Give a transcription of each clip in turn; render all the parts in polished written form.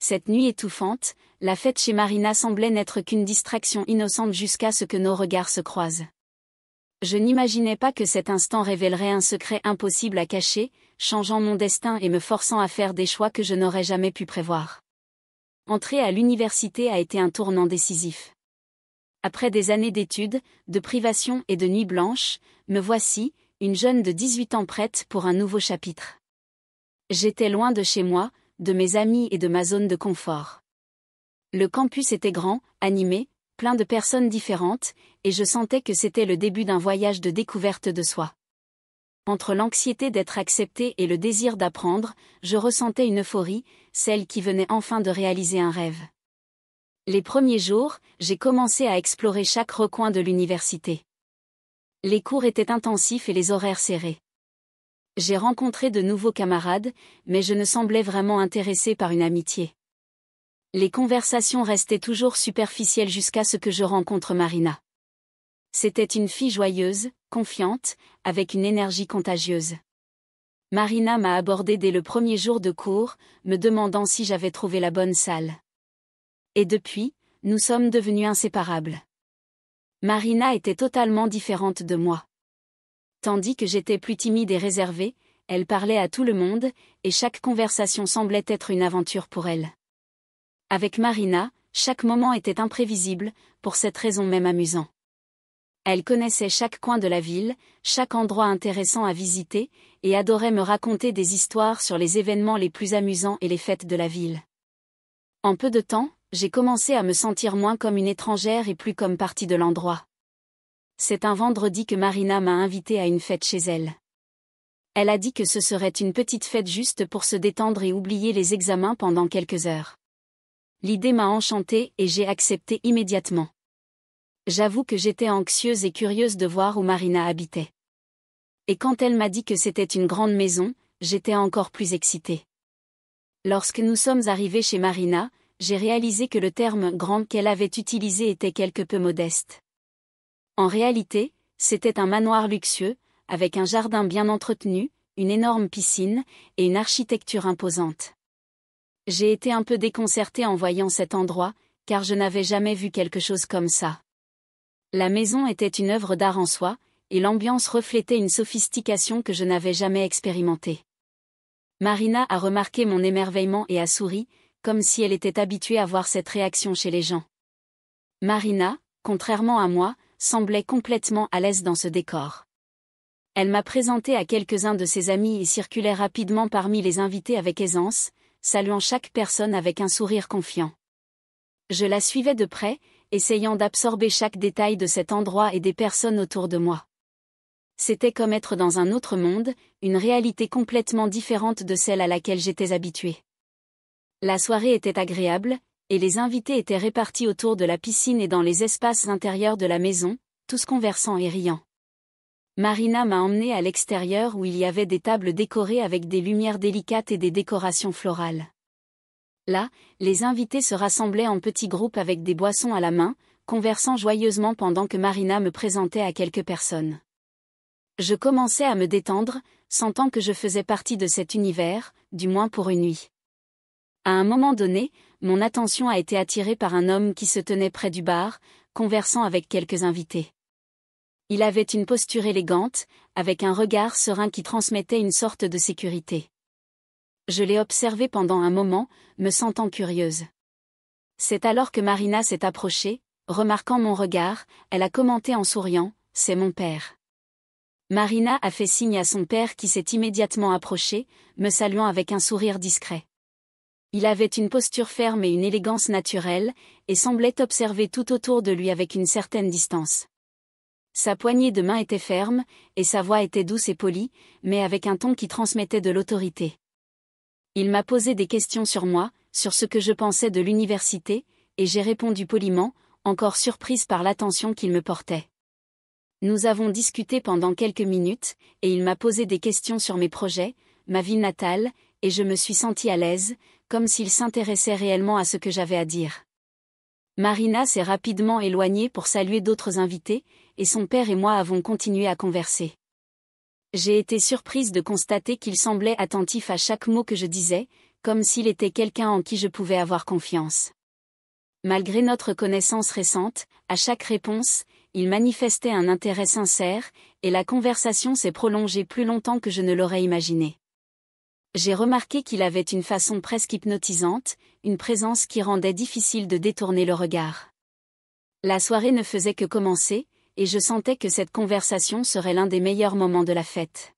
Cette nuit étouffante, la fête chez Marina semblait n'être qu'une distraction innocente jusqu'à ce que nos regards se croisent. Je n'imaginais pas que cet instant révélerait un secret impossible à cacher, changeant mon destin et me forçant à faire des choix que je n'aurais jamais pu prévoir. Entrer à l'université a été un tournant décisif. Après des années d'études, de privations et de nuits blanches, me voici, une jeune de 18 ans prête pour un nouveau chapitre. J'étais loin de chez moi, de mes amis et de ma zone de confort. Le campus était grand, animé, plein de personnes différentes, et je sentais que c'était le début d'un voyage de découverte de soi. Entre l'anxiété d'être acceptée et le désir d'apprendre, je ressentais une euphorie, celle qui venait enfin de réaliser un rêve. Les premiers jours, j'ai commencé à explorer chaque recoin de l'université. Les cours étaient intensifs et les horaires serrés. J'ai rencontré de nouveaux camarades, mais je ne semblais vraiment intéressé par une amitié. Les conversations restaient toujours superficielles jusqu'à ce que je rencontre Marina. C'était une fille joyeuse, confiante, avec une énergie contagieuse. Marina m'a abordé dès le premier jour de cours, me demandant si j'avais trouvé la bonne salle. Et depuis, nous sommes devenus inséparables. Marina était totalement différente de moi. Tandis que j'étais plus timide et réservée, elle parlait à tout le monde, et chaque conversation semblait être une aventure pour elle. Avec Marina, chaque moment était imprévisible, pour cette raison même amusant. Elle connaissait chaque coin de la ville, chaque endroit intéressant à visiter, et adorait me raconter des histoires sur les événements les plus amusants et les fêtes de la ville. En peu de temps, j'ai commencé à me sentir moins comme une étrangère et plus comme partie de l'endroit. C'est un vendredi que Marina m'a invitée à une fête chez elle. Elle a dit que ce serait une petite fête juste pour se détendre et oublier les examens pendant quelques heures. L'idée m'a enchantée et j'ai accepté immédiatement. J'avoue que j'étais anxieuse et curieuse de voir où Marina habitait. Et quand elle m'a dit que c'était une grande maison, j'étais encore plus excitée. Lorsque nous sommes arrivés chez Marina, j'ai réalisé que le terme « grande » qu'elle avait utilisé était quelque peu modeste. En réalité, c'était un manoir luxueux, avec un jardin bien entretenu, une énorme piscine, et une architecture imposante. J'ai été un peu déconcertée en voyant cet endroit, car je n'avais jamais vu quelque chose comme ça. La maison était une œuvre d'art en soi, et l'ambiance reflétait une sophistication que je n'avais jamais expérimentée. Marina a remarqué mon émerveillement et a souri, comme si elle était habituée à voir cette réaction chez les gens. Marina, contrairement à moi, semblait complètement à l'aise dans ce décor. Elle m'a présenté à quelques-uns de ses amis et circulait rapidement parmi les invités avec aisance, saluant chaque personne avec un sourire confiant. Je la suivais de près, essayant d'absorber chaque détail de cet endroit et des personnes autour de moi. C'était comme être dans un autre monde, une réalité complètement différente de celle à laquelle j'étais habituée. La soirée était agréable, et les invités étaient répartis autour de la piscine et dans les espaces intérieurs de la maison, tous conversant et riant. Marina m'a emmenée à l'extérieur où il y avait des tables décorées avec des lumières délicates et des décorations florales. Là, les invités se rassemblaient en petits groupes avec des boissons à la main, conversant joyeusement pendant que Marina me présentait à quelques personnes. Je commençais à me détendre, sentant que je faisais partie de cet univers, du moins pour une nuit. À un moment donné, mon attention a été attirée par un homme qui se tenait près du bar, conversant avec quelques invités. Il avait une posture élégante, avec un regard serein qui transmettait une sorte de sécurité. Je l'ai observé pendant un moment, me sentant curieuse. C'est alors que Marina s'est approchée, remarquant mon regard, elle a commenté en souriant, « C'est mon père ». Marina a fait signe à son père qui s'est immédiatement approché, me saluant avec un sourire discret. Il avait une posture ferme et une élégance naturelle, et semblait observer tout autour de lui avec une certaine distance. Sa poignée de main était ferme, et sa voix était douce et polie, mais avec un ton qui transmettait de l'autorité. Il m'a posé des questions sur moi, sur ce que je pensais de l'université, et j'ai répondu poliment, encore surprise par l'attention qu'il me portait. Nous avons discuté pendant quelques minutes, et il m'a posé des questions sur mes projets, ma ville natale, et je me suis sentie à l'aise, comme s'il s'intéressait réellement à ce que j'avais à dire. Marina s'est rapidement éloignée pour saluer d'autres invités, et son père et moi avons continué à converser. J'ai été surprise de constater qu'il semblait attentif à chaque mot que je disais, comme s'il était quelqu'un en qui je pouvais avoir confiance. Malgré notre connaissance récente, à chaque réponse, il manifestait un intérêt sincère, et la conversation s'est prolongée plus longtemps que je ne l'aurais imaginé. J'ai remarqué qu'il avait une façon presque hypnotisante, une présence qui rendait difficile de détourner le regard. La soirée ne faisait que commencer, et je sentais que cette conversation serait l'un des meilleurs moments de la fête.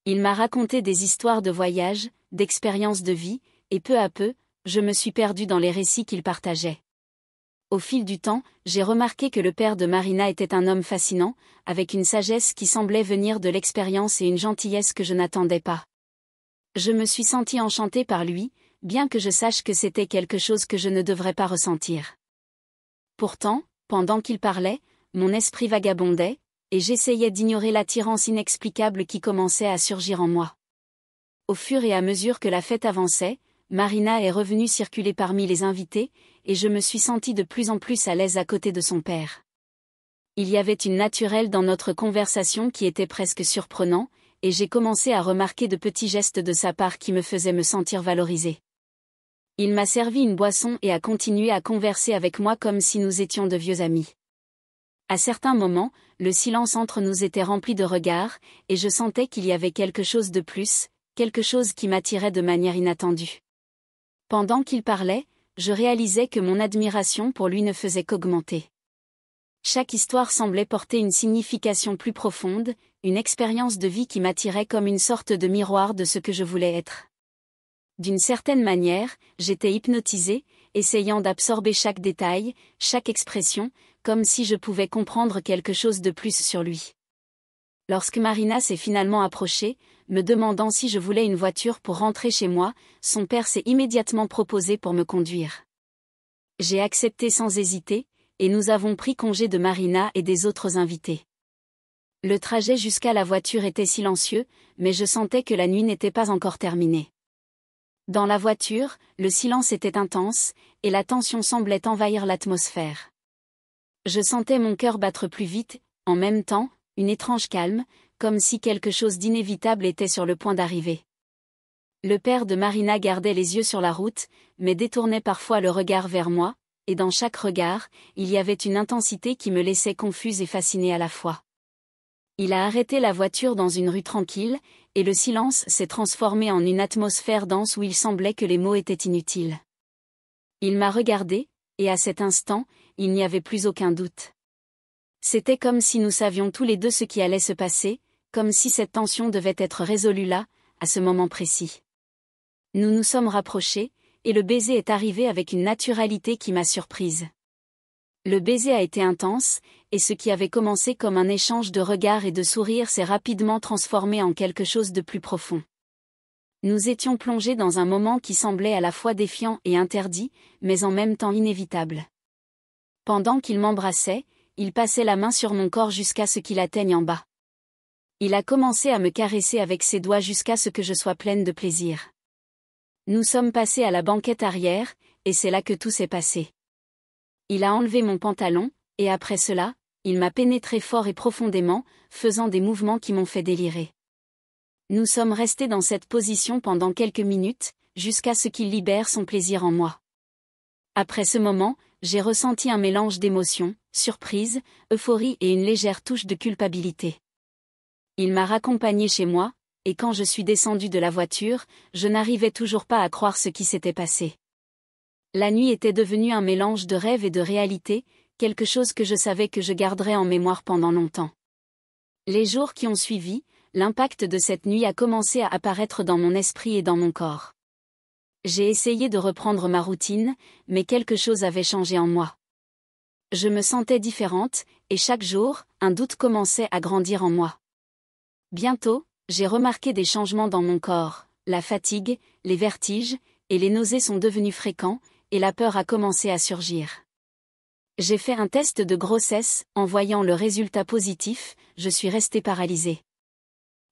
Il m'a raconté des histoires de voyage, d'expériences de vie, et peu à peu, je me suis perdue dans les récits qu'il partageait. Au fil du temps, j'ai remarqué que le père de Marina était un homme fascinant, avec une sagesse qui semblait venir de l'expérience et une gentillesse que je n'attendais pas. Je me suis sentie enchantée par lui, bien que je sache que c'était quelque chose que je ne devrais pas ressentir. Pourtant, pendant qu'il parlait, mon esprit vagabondait, et j'essayais d'ignorer l'attirance inexplicable qui commençait à surgir en moi. Au fur et à mesure que la fête avançait, Marina est revenue circuler parmi les invités, et je me suis sentie de plus en plus à l'aise à côté de son père. Il y avait une naturelle dans notre conversation qui était presque surprenant, et j'ai commencé à remarquer de petits gestes de sa part qui me faisaient me sentir valorisée. Il m'a servi une boisson et a continué à converser avec moi comme si nous étions de vieux amis. À certains moments, le silence entre nous était rempli de regards, et je sentais qu'il y avait quelque chose de plus, quelque chose qui m'attirait de manière inattendue. Pendant qu'il parlait, je réalisais que mon admiration pour lui ne faisait qu'augmenter. Chaque histoire semblait porter une signification plus profonde, une expérience de vie qui m'attirait comme une sorte de miroir de ce que je voulais être. D'une certaine manière, j'étais hypnotisée, essayant d'absorber chaque détail, chaque expression, comme si je pouvais comprendre quelque chose de plus sur lui. Lorsque Marina s'est finalement approchée, me demandant si je voulais une voiture pour rentrer chez moi, son père s'est immédiatement proposé pour me conduire. J'ai accepté sans hésiter, et nous avons pris congé de Marina et des autres invités. Le trajet jusqu'à la voiture était silencieux, mais je sentais que la nuit n'était pas encore terminée. Dans la voiture, le silence était intense, et la tension semblait envahir l'atmosphère. Je sentais mon cœur battre plus vite, en même temps, une étrange calme, comme si quelque chose d'inévitable était sur le point d'arriver. Le père de Marina gardait les yeux sur la route, mais détournait parfois le regard vers moi, et dans chaque regard, il y avait une intensité qui me laissait confuse et fascinée à la fois. Il a arrêté la voiture dans une rue tranquille, et le silence s'est transformé en une atmosphère dense où il semblait que les mots étaient inutiles. Il m'a regardé, et à cet instant, il n'y avait plus aucun doute. C'était comme si nous savions tous les deux ce qui allait se passer, comme si cette tension devait être résolue là, à ce moment précis. Nous nous sommes rapprochés, et le baiser est arrivé avec une naturalité qui m'a surprise. Le baiser a été intense, et ce qui avait commencé comme un échange de regards et de sourires s'est rapidement transformé en quelque chose de plus profond. Nous étions plongés dans un moment qui semblait à la fois défiant et interdit, mais en même temps inévitable. Pendant qu'il m'embrassait, il passait la main sur mon corps jusqu'à ce qu'il atteigne en bas. Il a commencé à me caresser avec ses doigts jusqu'à ce que je sois pleine de plaisir. Nous sommes passés à la banquette arrière, et c'est là que tout s'est passé. Il a enlevé mon pantalon, et après cela, il m'a pénétré fort et profondément, faisant des mouvements qui m'ont fait délirer. Nous sommes restés dans cette position pendant quelques minutes, jusqu'à ce qu'il libère son plaisir en moi. Après ce moment, j'ai ressenti un mélange d'émotions, surprise, euphorie et une légère touche de culpabilité. Il m'a raccompagnée chez moi, et quand je suis descendue de la voiture, je n'arrivais toujours pas à croire ce qui s'était passé. La nuit était devenue un mélange de rêve et de réalité, quelque chose que je savais que je garderais en mémoire pendant longtemps. Les jours qui ont suivi, l'impact de cette nuit a commencé à apparaître dans mon esprit et dans mon corps. J'ai essayé de reprendre ma routine, mais quelque chose avait changé en moi. Je me sentais différente, et chaque jour, un doute commençait à grandir en moi. Bientôt, j'ai remarqué des changements dans mon corps, la fatigue, les vertiges, et les nausées sont devenus fréquents, et la peur a commencé à surgir. J'ai fait un test de grossesse, en voyant le résultat positif, je suis restée paralysée.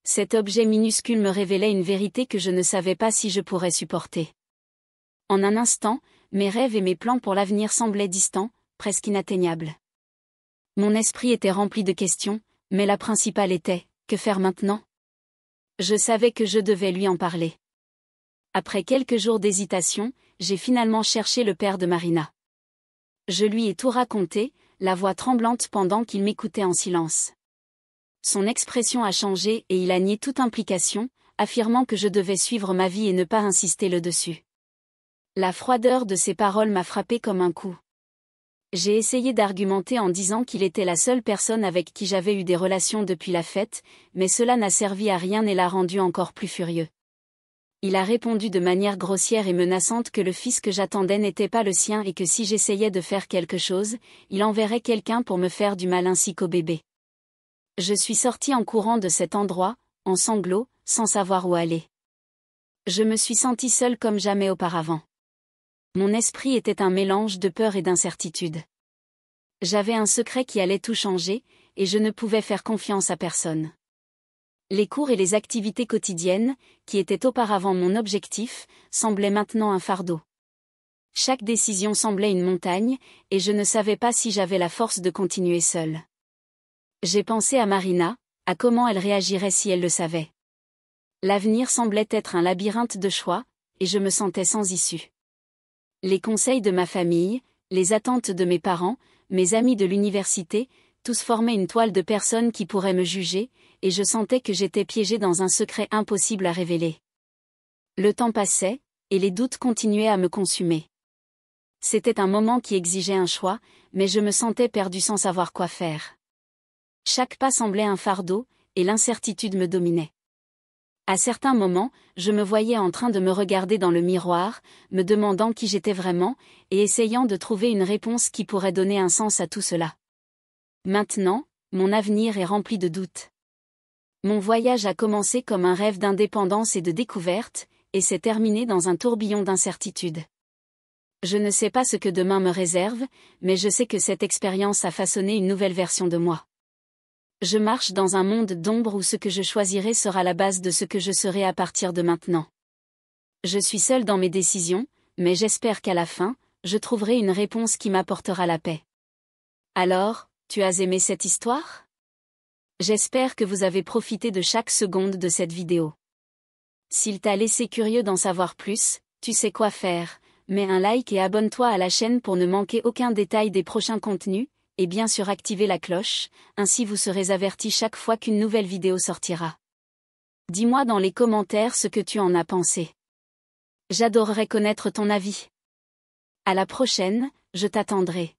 Cet objet minuscule me révélait une vérité que je ne savais pas si je pourrais supporter. En un instant, mes rêves et mes plans pour l'avenir semblaient distants, presque inatteignables. Mon esprit était rempli de questions, mais la principale était, que faire maintenant ? Je savais que je devais lui en parler. Après quelques jours d'hésitation, j'ai finalement cherché le père de Marina. Je lui ai tout raconté, la voix tremblante pendant qu'il m'écoutait en silence. Son expression a changé et il a nié toute implication, affirmant que je devais suivre ma vie et ne pas insister le dessus. La froideur de ses paroles m'a frappé comme un coup. J'ai essayé d'argumenter en disant qu'il était la seule personne avec qui j'avais eu des relations depuis la fête, mais cela n'a servi à rien et l'a rendu encore plus furieux. Il a répondu de manière grossière et menaçante que le fils que j'attendais n'était pas le sien et que si j'essayais de faire quelque chose, il enverrait quelqu'un pour me faire du mal ainsi qu'au bébé. Je suis sortie en courant de cet endroit, en sanglots, sans savoir où aller. Je me suis sentie seule comme jamais auparavant. Mon esprit était un mélange de peur et d'incertitude. J'avais un secret qui allait tout changer, et je ne pouvais faire confiance à personne. Les cours et les activités quotidiennes, qui étaient auparavant mon objectif, semblaient maintenant un fardeau. Chaque décision semblait une montagne, et je ne savais pas si j'avais la force de continuer seule. J'ai pensé à Marina, à comment elle réagirait si elle le savait. L'avenir semblait être un labyrinthe de choix, et je me sentais sans issue. Les conseils de ma famille, les attentes de mes parents, mes amis de l'université, tous formaient une toile de personnes qui pourraient me juger, et je sentais que j'étais piégée dans un secret impossible à révéler. Le temps passait, et les doutes continuaient à me consumer. C'était un moment qui exigeait un choix, mais je me sentais perdue sans savoir quoi faire. Chaque pas semblait un fardeau, et l'incertitude me dominait. À certains moments, je me voyais en train de me regarder dans le miroir, me demandant qui j'étais vraiment, et essayant de trouver une réponse qui pourrait donner un sens à tout cela. Maintenant, mon avenir est rempli de doutes. Mon voyage a commencé comme un rêve d'indépendance et de découverte, et s'est terminé dans un tourbillon d'incertitude. Je ne sais pas ce que demain me réserve, mais je sais que cette expérience a façonné une nouvelle version de moi. Je marche dans un monde d'ombre où ce que je choisirai sera la base de ce que je serai à partir de maintenant. Je suis seule dans mes décisions, mais j'espère qu'à la fin, je trouverai une réponse qui m'apportera la paix. Alors, tu as aimé cette histoire? J'espère que vous avez profité de chaque seconde de cette vidéo. S'il t'a laissé curieux d'en savoir plus, tu sais quoi faire, mets un like et abonne-toi à la chaîne pour ne manquer aucun détail des prochains contenus, et bien sûr activez la cloche, ainsi vous serez averti chaque fois qu'une nouvelle vidéo sortira. Dis-moi dans les commentaires ce que tu en as pensé. J'adorerais connaître ton avis. À la prochaine, je t'attendrai.